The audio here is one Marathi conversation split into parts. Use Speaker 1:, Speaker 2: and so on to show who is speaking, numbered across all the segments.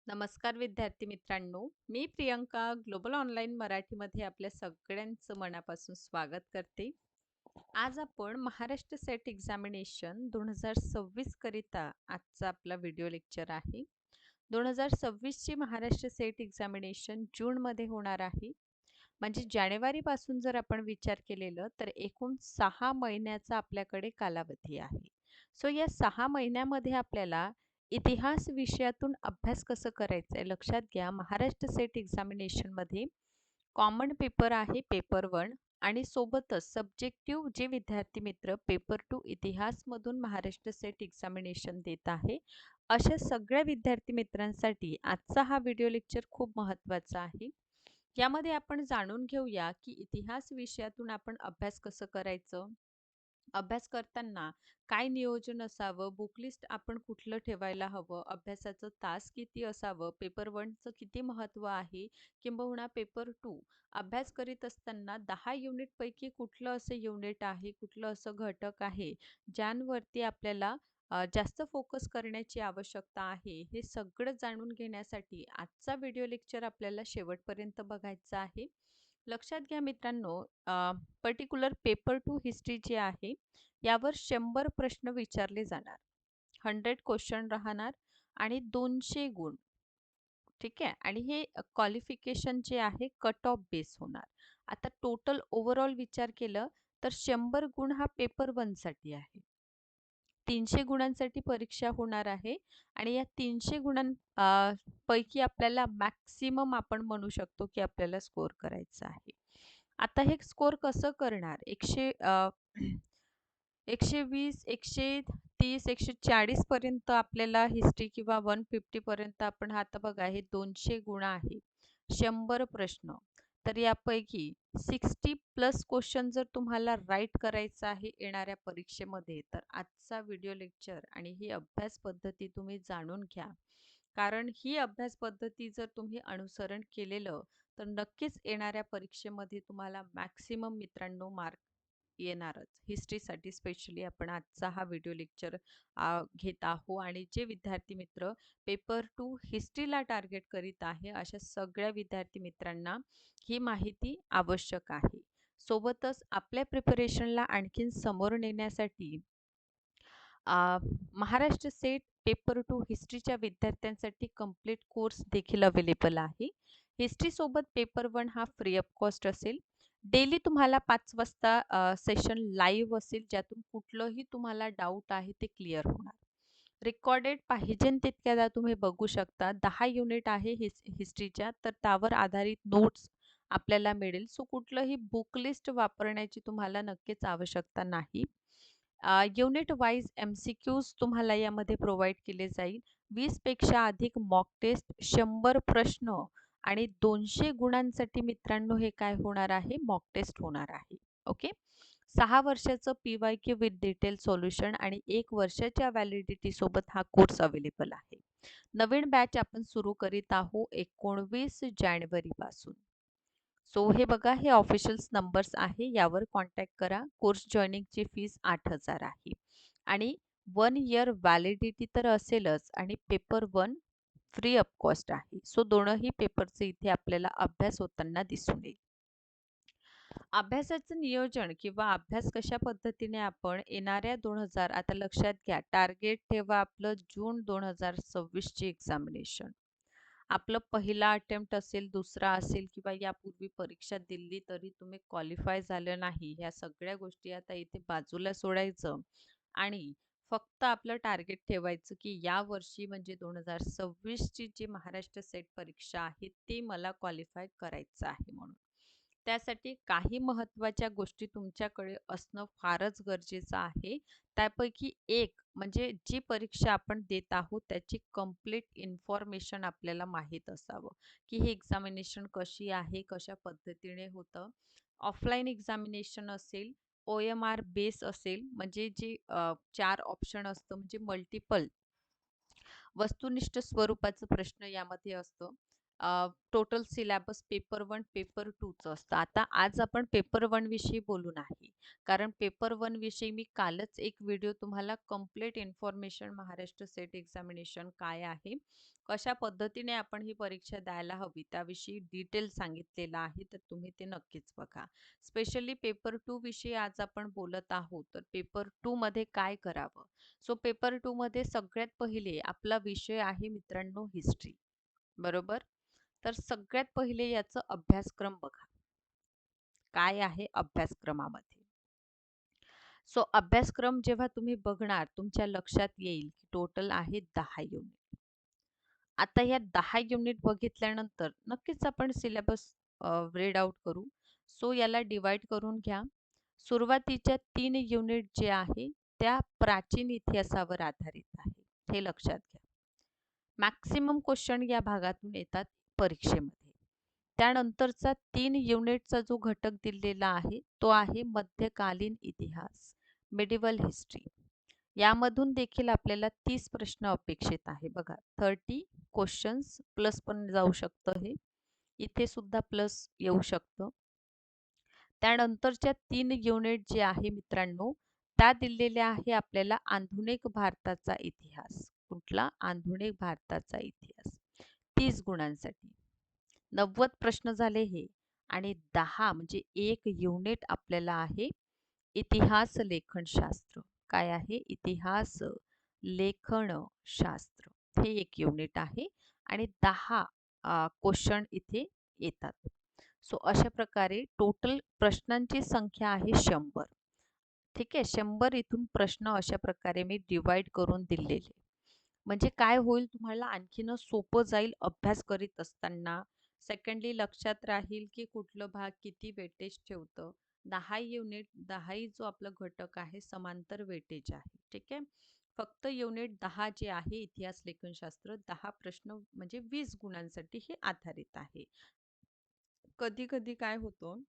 Speaker 1: नमस्कार विद्यार्थी मित्रांनो, मी प्रियंका ग्लोबल ऑनलाईन मराठीमध्ये आपल्या सगळ्यांचं मनापासून स्वागत करते. आज आपण महाराष्ट्र सेट एक्झामिनेशन 2026 करिता आजचा आपला व्हिडिओ लेक्चर आहे. 2026 ची महाराष्ट्र सेट एक्झामिनेशन जूनमध्ये होणार आहे. म्हणजे जानेवारीपासून जर आपण विचार केलेलं तर एकूण 6 महिन्याचा आपल्याकडे कालावधी आहे. सो या 6 महिन्यामध्ये आपल्याला इतिहास विषयातून अभ्यास कसं करायचं आहे लक्षात घ्या. महाराष्ट्र सेट एक्झामिनेशनमध्ये कॉमन पेपर आहे पेपर 1 आणि सोबतच सब्जेक्टिव्ह जे विद्यार्थी मित्र पेपर 2 इतिहासमधून महाराष्ट्र सेट एक्झामिनेशन देत आहे अशा सगळ्या विद्यार्थी मित्रांसाठी आजचा हा व्हिडिओ लेक्चर खूप महत्त्वाचा आहे. यामध्ये आपण जाणून घेऊया की इतिहास विषयातून आपण अभ्यास कसं करायचं, अभ्यास करताना काय नियोजन असावं, बुक लिस्ट आपण कुठलं ठेवायला हवं, अभ्यासाचं तास किती असावं, पेपर 1चं किती महत्त्व आहे, किंबहुना पेपर 2 अभ्यास करीत असताना 10 युनिटपैकी कुठलं असं युनिट आहे, कुठलं असं घटक आहे, ज्यांवरती आपल्याला जास्त फोकस करण्याची आवश्यकता आहे. हे सगळं जाणून घेण्यासाठी आजचा व्हिडिओ लेक्चर आपल्याला शेवटपर्यंत बघायचा आहे. लक्षात घ्या मित्रांनो, पर्टिक्युलर पेपर 2 हिस्ट्री जे आहे यावर 100 प्रश्न विचारले जाणार. 100 क्वेश्चन राहणार आणि 200 गुण. ठीक आहे. आणि हे क्वालिफिकेशन जे आहे कट ऑफ बेस होणार. आता टोटल ओव्हरऑल विचार केलं तर 100 गुण हा पेपर 1 साठी आहे. 300 गुणांसाठी परीक्षा होणार आहे आणि या 300 पैकी आपल्याला मॅक्सिमम आपण म्हणू शकतो की आपल्याला स्कोर करायचा आहे. आता हे स्कोर कसं करणार? 120, 130, 140 पर्यंत आपल्याला हिस्ट्री किंवा 150 पर्यंत आपण आता बघा हे 200 गुण आहे. 100 प्रश्न. तर यापैकी 60 प्लस क्वेश्चन जर तुम्हाला राईट करायचं आहे येणाऱ्या परीक्षेमध्ये तर आजचा व्हिडिओ लेक्चर आणि ही अभ्यास पद्धती तुम्ही जाणून घ्या. कारण ही अभ्यास पद्धती जर तुम्ही अनुसरण केलेलं तर नक्कीच येणाऱ्या परीक्षेमध्ये तुम्हाला मॅक्सिमम मित्रांनो मार्क येणारच. हिस्ट्रीसाठी स्पेशली आपण आजचा हा व्हिडिओ लेक्चर घेत आहोत आणि जे विद्यार्थी मित्र पेपर 2 हिस्ट्रीला टार्गेट करीत आहे अशा सगळ्या विद्यार्थी मित्रांना ही माहिती आवश्यक आहे. सोबतच आपल्या प्रिपरेशनला आणखीन समोर नेण्यासाठी महाराष्ट्र सेट पेपर 2 हिस्ट्रीच्या विद्यार्थ्यांसाठी कंप्लीट कोर्स देखील अवेलेबल आहे. हिस्ट्री सोबत पेपर 1 हा फ्री ऑफ कॉस्ट असेल. डेली तुम्हाला 5 वाजता सेशन लाईव्ह असेल ज्यातून कुठलंही तुम्हाला डाऊट आहे ते क्लिअर होणार. रेकॉर्डेड पाहिजे तितक्यादा तुम्ही बघू शकता. 10 युनिट आहे हिस्ट्रीच्या तर त्यावर आधारित नोट्स आपल्याला मिळेल. सो कुठलंही बुक लिस्ट वापरण्याची तुम्हाला नक्कीच आवश्यकता नाही. युनिट वाईज MCQs तुम्हाला यामध्ये प्रोव्हाइड केले जाईल. 20 पेक्षा अधिक मॉक टेस्ट, 100 प्रश्न आणि 200 गुणांसाठी मित्रांनो हे काय होणार आहे? मॉक टेस्ट होणार आहे. ओके. 6 वर्षाचं PYQ विथ डिटेल सोल्युशन आणि 1 वर्षाच्या व्हॅलिडिटी सोबत हा कोर्स अवेलेबल आहे. नवीन बॅच आपण सुरू करीत आहोत 19 जानेवारीपासून. सो हे बघा हे ऑफिशियल्स नंबर्स आहे यावर कॉन्टॅक्ट करा. कोर्स जॉईनिंगची फीस 8,000 आहे आणि 1 इयर व्हॅलिडिटी तर असेलच आणि पेपर 1 फ्री ऑफ कॉस्ट आहे. सो दोनही पेपरचे इथे आपल्याला अभ्यास होताना दिसून येईल. अभ्यासाचं नियोजन किंवा अभ्यास कशा पद्धतीने आपण येणाऱ्या 2000 आता लक्षात घ्या टार्गेट ठेवा आपलं जून 2026 ची एक्झामिनेशन. आपलं पहिला अटेम्प्ट असेल, दुसरा असेल किंवा यापूर्वी परीक्षा दिली तरी तुम्ही क्वालिफाय झालं नाही. ह्या सगळ्या गोष्टी आता इथे बाजूला सोडायचं आणि फक्त आपलं टार्गेट ठेवायचं की या वर्षी म्हणजे 2026 ची जी महाराष्ट्र सेट परीक्षा आहे ती मला क्वालिफाय करायचं आहे म्हणून. त्यासाठी काही महत्त्वाच्या गोष्टी तुमच्याकडे असणं फारच गरजेचं आहे. त्यापैकी एक म्हणजे जी परीक्षा आपण देत आहोत त्याची कंप्लीट इन्फॉर्मेशन आपल्याला माहीत असावं, की ही एक्झामिनेशन कशी आहे, कशा पद्धतीने होतं. ऑफलाईन एक्झामिनेशन असेल, OMR बेस असेल म्हणजे जे 4 ऑप्शन असतं म्हणजे मल्टिपल वस्तुनिष्ठ स्वरूपाचं प्रश्न यामध्ये असतं टोटल सिलॅबस पेपर 1, पेपर 2चं असतं. आता आज आपण पेपर 1 विषयी बोलू नाही. कारण पेपर 1 विषयी मी कालच एक व्हिडिओ तुम्हाला complete information Maharashtra set examination काय आहे, कशा पद्धतीने आपण ही परीक्षा द्यायला हवी त्याविषयी डिटेल सांगितलेलं आहे. तर तुम्ही ते नक्कीच बघा. स्पेशली पेपर 2 विषयी आज आपण बोलत आहोत. तर पेपर 2 मध्ये काय करावं? सो पेपर 2 मध्ये सगळ्यात पहिले आपला विषय आहे मित्रांनो हिस्ट्री. बरोबर? तर सगळ्यात पहिले याचं अभ्यासक्रम बघा. काय आहे अभ्यासक्रमामध्ये? सो अभ्यासक्रम जेव्हा तुम्ही बघणार तुमच्या लक्षात येईल की टोटल आहे 10 युनिट. आता या 10 युनिट बघितल्यानंतर नक्कीच आपण सिलेबस रीड आउट करू. सो याला डिवाइड करून घ्या. सुरुवातीच्या 3 युनिट जे आहे त्या प्राचीन इतिहासावर आधारित आहे. हे लक्षात घ्या. मॅक्सिमम क्वेश्चन या भागातून येतात परीक्षेमध्ये. त्यानंतरचा 3 युनिटचा जो घटक दिलेला आहे तो आहे मध्यकालीन इतिहास, मिडिवल हिस्ट्री. यामधून देखील आपल्याला 30 प्रश्न अपेक्षित आहे. बघा 30 क्वेश्चन्स प्लस पण जाऊ शकतं हे. इथे सुद्धा प्लस येऊ शकतं. त्यानंतरच्या 3 युनिट जे आहे मित्रांनो त्या दिलेल्या आहे आपल्याला आधुनिक भारताचा इतिहास. कुठला? आधुनिक भारताचा इतिहास. 30 गुणांसाठी 90 प्रश्न झाले हे. आणि 10 म्हणजे एक युनिट आपल्याला आहे इतिहास लेखनशास्त्र. काय आहे? इतिहास लेखनशास्त्र. हे एक युनिट आहे आणि 10 क्वेश्चन इथे येतात. सो अशा प्रकारे टोटल प्रश्नांची संख्या आहे 100. ठीक आहे, 100 इथून प्रश्न अशा प्रकारे मी डिवाइड करून दिलेले. म्हणजे काय होईल तुम्हाला आणखीन सोपं जाईल अभ्यास करीत असताना. सेकंडली लक्षात राहील की कुठलं भाग किती वेटेज ठेवतं. 10 युनिट 10 जो आपला घटक आहे समांतर वेटेज आहे. ठीक आहे. फक्त युनिट 10 जे आहे इतिहास लेखनशास्त्र 10 प्रश्न म्हणजे 20 गुणांसाठी हे आधारित आहे. कधी कधी काय होतं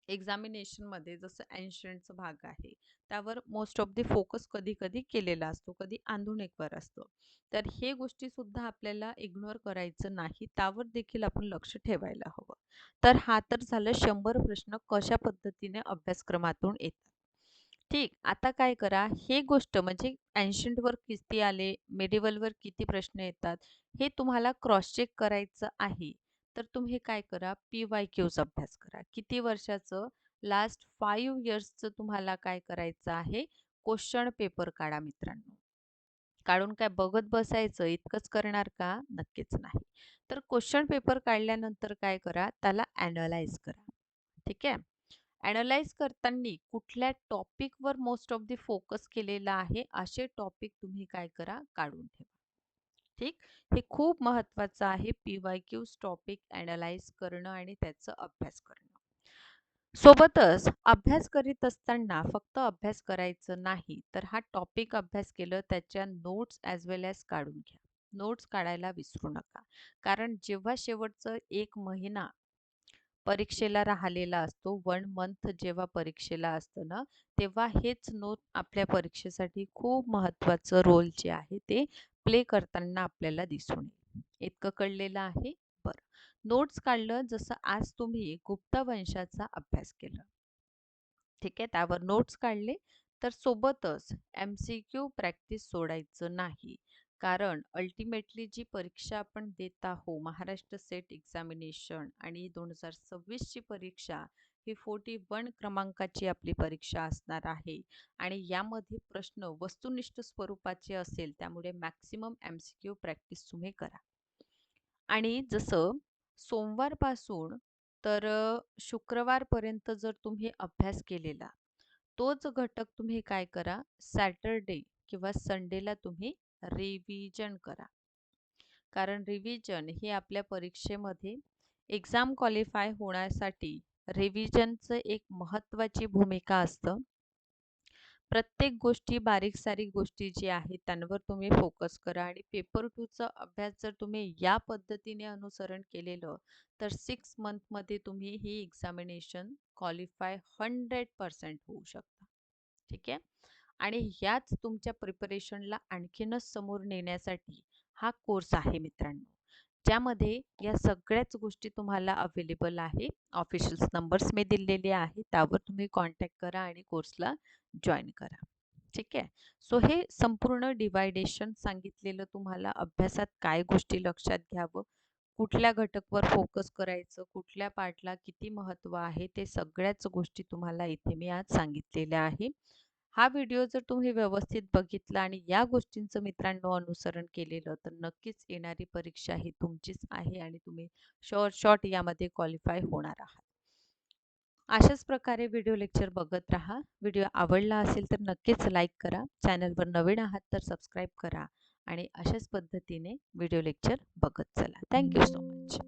Speaker 1: एक्झामिनेशनमध्ये जसं एन्शंटचा भाग आहे त्यावर मोस्ट ऑफ द फोकस कधी कधी केलेला असतो, कधी आधुनिकवर असतो. तर हे गोष्टी सुद्धा आपल्याला इग्नोर करायचं नाही, त्यावर देखील आपण लक्ष ठेवायला हवं. तर हा तर झालं 100 प्रश्न कशा पद्धतीने अभ्यासक्रमातून येतात. ठीक, आता काय करा, हे गोष्ट म्हणजे वर किती आले, मेडिवलवर किती प्रश्न येतात, हे तुम्हाला क्रॉस चेक करायचं आहे. तर तुम्ही काय करा, PYQs अभ्यास करा. किती वर्षाचं? लास्ट 5 इयर्सचं तुम्हाला काय करायचं आहे, क्वेश्चन पेपर काढा मित्रांनो. काढून काय बघत बसायचं इतकंच करणार का? नक्कीच नाही. तर क्वेश्चन पेपर काढल्यानंतर काय करा, त्याला ॲनलाइज करा. ठीक आहे. ॲनलाइज करताना कुठल्या टॉपिकवर मोस्ट ऑफ द फोकस केलेला आहे असे टॉपिक तुम्ही काय करा, काढून ठेवा. ठीक, हे खूप महत्त्वाचं आहे. PYQs टॉपिक ॲनलाइज करणं आणि त्याचा अभ्यास करणं. सोबतच अभ्यास करीत असताना फक्त अभ्यास करायचं नाही, तर हा टॉपिक अभ्यास केलं त्याच्या नोट्स ॲज वेल ॲज काढून घ्या. नोट्स काढायला विसरू नका. कारण जेव्हा शेवटचं 1 महिना परीक्षेला राहिलेला असतो, 1 मंथ जेव्हा परीक्षेला असतं ना, तेव्हा हेच नोट आपल्या परीक्षेसाठी खूप महत्त्वाचं रोल जे आहे ते प्ले करताना आपल्याला दिसून येईल. इतकं कळलेलं आहे? बरं. नोट्स काढलं जसं आज तुम्ही गुप्ता वंशाचा अभ्यास केला. ठीक आहे, त्यावर नोट्स काढले. तर सोबतच MCQ प्रॅक्टिस सोडायचं नाही. कारण अल्टिमेटली जी परीक्षा आपण देत आहोत महाराष्ट्र सेट एक्झामिनेशन आणि 2026 ची परीक्षा ही 41 क्रमांकाची आपली परीक्षा असणार आहे आणि यामध्ये प्रश्न वस्तुनिष्ठ स्वरूपाचे असेल, त्यामुळे मॅक्सिमम MCQ प्रॅक्टिस तुम्ही करा. आणि जसं सोमवारपासून तर शुक्रवारपर्यंत जर तुम्ही अभ्यास केलेला, तोच घटक तुम्ही काय करा, सॅटरडे किंवा संडेला तुम्ही रिव्हिजन करा. कारण रिव्हिजन हे आपल्या परीक्षेमध्ये एक्झाम क्वालिफाय होण्यासाठी रिव्हिजनचं एक महत्त्वाची भूमिका असतं. प्रत्येक गोष्टी बारीक-सारीक गोष्टी जी आहेत त्यांवर तुम्ही फोकस करा आणि पेपर 2 चा अभ्यास जर तुम्ही या पद्धतीने अनुसरण केलेलं, तर 6 मंथमध्ये तुम्ही ही एक्झामिनेशन क्वालिफाय 100% होऊ शकता. ठीक आहे. आणि ह्याच तुमच्या प्रिपरेशनला आणखीनच समोर नेण्यासाठी हा कोर्स आहे मित्रांनो. ज्यामध्ये या सगळ्याच गोष्टी तुम्हाला अवेलेबल आहे. ऑफिशियल नंबर्स मी दिलेले आहे. त्यावर तुम्ही कॉन्टॅक्ट करा आणि कोर्सला जॉइन करा. ठीक आहे. सो हे संपूर्ण डिवायडेशन सांगितलेलं तुम्हाला अभ्यासात काय गोष्टी लक्षात घ्यावं, कुठल्या घटकवर फोकस करायचं, कुठल्या पार्टला किती महत्त्व आहे, ते सगळ्याच गोष्टी तुम्हाला इथे मी आज सांगितलेल्या आहे. हा व्हिडिओ जर तुम्ही व्यवस्थित बघितला आणि या गोष्टींचं मित्रांनो अनुसरण केलेलं, तर नक्कीच येणारी परीक्षा ही तुमचीच आहे आणि तुम्ही शॉर्ट यामध्ये क्वालिफाय होणार आहात. अशाच प्रकारे व्हिडिओ लेक्चर बघत राहा. व्हिडिओ आवडला असेल तर नक्कीच लाईक करा. चॅनलवर नवीन आहात तर सबस्क्राईब करा आणि अशाच पद्धतीने व्हिडिओ लेक्चर बघत चला. Thank you so much.